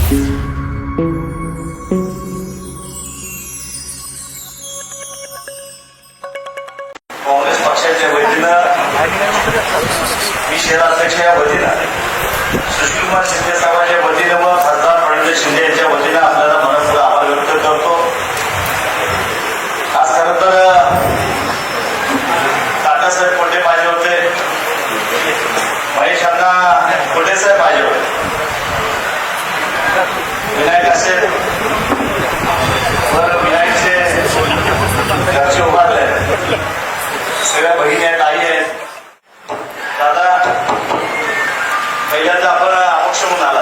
काँग्रेस पक्षाच्या वतीनं मी शहराध्यक्ष या वतीनं सुशीलकुमार शिंदे साहेबांच्या वतीनं व खासदार फडणवीस शिंदे यांच्या वतीनं आपल्याला मनपूर्वक आभार व्यक्त करतो. आज खरं तर तात्यासाहेब कोंडे पाहिजे होते, महेश अण्णा कोंडे साहेब पाहिजे होते, विनायक असेल वर विनायकचे घरचे उभारले, सगळ्या बहिणी आहेत, आई आहेत. दादा पहिल्यांदा आपण अपक्ष म्हणून आला,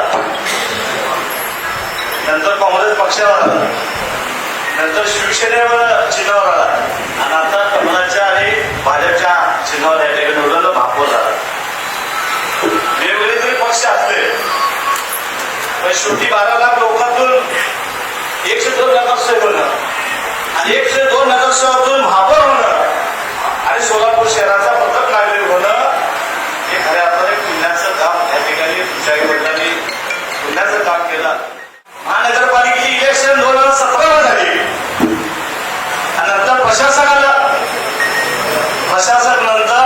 नंतर काँग्रेस पक्षावर आला, नंतर शिवसेनेवर चिन्हावर आला आणि आता कमळाच्या आणि भाजपच्या चिन्हावर या ठिकाणी निवडून भागवत झाला. वेगवेगळे जरी पक्ष असले पण शेवटी 12 लाख लोकांतून 102 नगरसेवक होणं आणि 102 नगरसेवकातून महापौर होणं आणि सोलापूर शहराचा प्रथम नागरिक होणं हे खऱ्या अर्थाने पुण्याचं काम या ठिकाणी तुमच्या वडिलांनी पुण्याचं काम केलं. महानगरपालिकेची इलेक्शन 2017 झाली आणि नंतर प्रशासक आलं. प्रशासक नंतर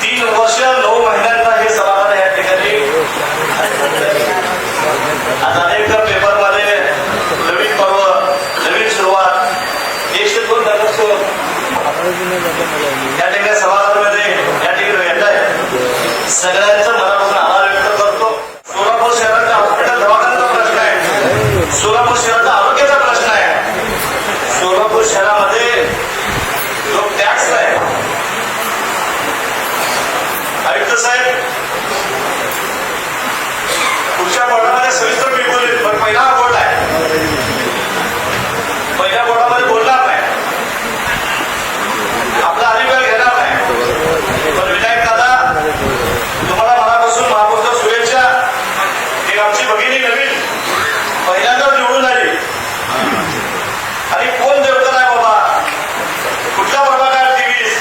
3 वर्ष 9 महिन्यांना हे सभागृह या ठिकाणी आज अनेक पेपरमध्ये नवीन पर्व, नवीन सुरुवात, 102 नगरसेवक या ठिकाणी सभागृहामध्ये या ठिकाणी येत आहे. सगळ्यांचं मनापासून आभार व्यक्त करतो. सोलापूर शहराचा हॉस्पिटल दवाखान्याचा प्रश्न आहे, सोलापूर शहराचा आरोग्याचा प्रश्न आहे. सोलापूर शहरामध्ये जो टॅक्स आहे, आयुक्त साहेब पुढच्या बोर्डामध्ये सविस्तर मी बोलेल, पण पहिला बोर्ड आहे, पहिल्या बोर्डामध्ये बोलणार नाही, आपला अधिकार घेणार नाही. पण विनायक दादा तुम्हाला मनापासून महापौरच्या शुभेच्छा. एक आमची भगिनी नवीन पहिल्यांदा निवडून आली आणि कोण देवता आहे बाबा, कुठला प्रभाग आहे 23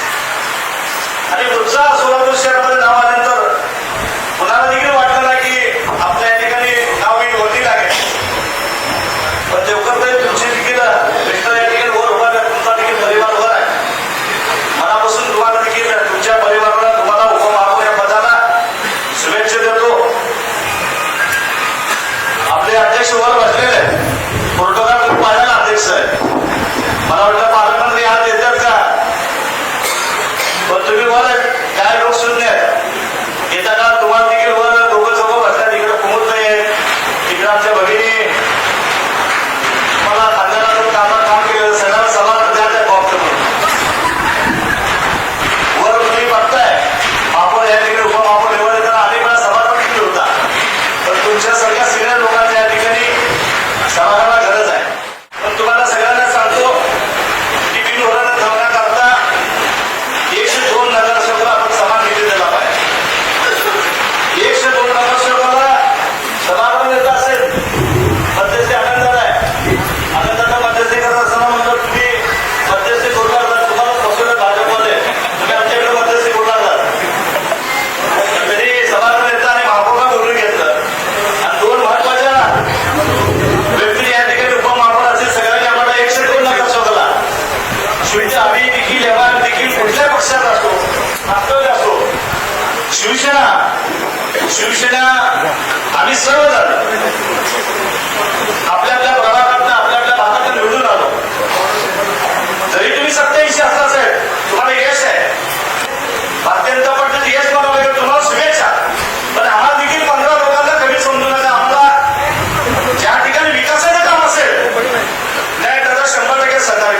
आणि पुढचा सोलापूर शहरामध्ये नाव आल्यानंतर कुणाला देखील वाटलं नाही की आपल्या या ठिकाणी नाव मी होती लागेल. पण देवकर तुमची देखील मिस्टर या ठिकाणी वर उभा आहे, तुमचा देखील परिवार वर आहे. मनापासून तुम्हाला देखील तुमच्या परिवाराला तुम्हाला उपमहापौर या पदाला शुभेच्छा देतो. आपले अध्यक्ष वर बसलेले प्रोटोकॉल पाहिला अध्यक्ष आहे, मला वाटतं पार्लमेंटमध्ये हात देतात का, पण तुम्ही वर काय लोक शून्य येताना तुम्हाला देखील वर दोघं चौघं बसल्या, तिकडे कुमुद नाही आहे, तिकडे आमच्या भगिनी मला खांद्याला काम केलं, सगळ्यांना सभा द्या त्या बाबतीत. वर तुम्ही बघताय महापौर या ठिकाणी उपमहापौर निवड येताना अनेक वेळा सभागृह देखील होता, पण तुमच्या सगळ्या सिनियर लोकांच्या या ठिकाणी सभागृहाला गरज आहे. पण तुम्हाला सगळ्यांना सांगतो की बिनहोरानं थांबण्याकरता 102 नगरसेवकाला आपण समान निधी दिला पाहिजे. 102 नगरसेवकाला सभागृह देत असेल, मध्यस्थी आनंदाला आहे, आनंदाचा मध्यस्थी करत असताना म्हणतात तुम्ही मध्यस्थी करू लागतात, तुम्हाला बसवलं भाजपमध्ये, तुम्ही आमच्याकडे मध्यस्थी करू लागतात. तरी सभागृह नेता आणि महापौरला बोलून घेतलं आणि 2 महत्वाच्या व्यक्ती या ठिकाणी उपमहापौर असेल, सगळ्यांनी आम्हाला 102 नगरसेवकाला शुभेच्छा. आम्ही देखील एव्हा देखील कुठल्या पक्षात असो, राष्ट्रवादी असो, शिवसेना आम्ही सर्वजण आपल्या आपल्या प्रभागातून आपल्या आपल्या भागातून निवडून आलो. जरी तुम्ही 87 असला साहेब, तुम्हाला यश आहे, भारतीय जनता पार्टीचं यश म्हणावं लागेल, तुम्हाला शुभेच्छा. पण आम्हाला देखील 15 लोकांना कमी समजू नका. आम्हाला ज्या ठिकाणी विकासाचं काम असेल नाही त्याचा 100% सहकार्य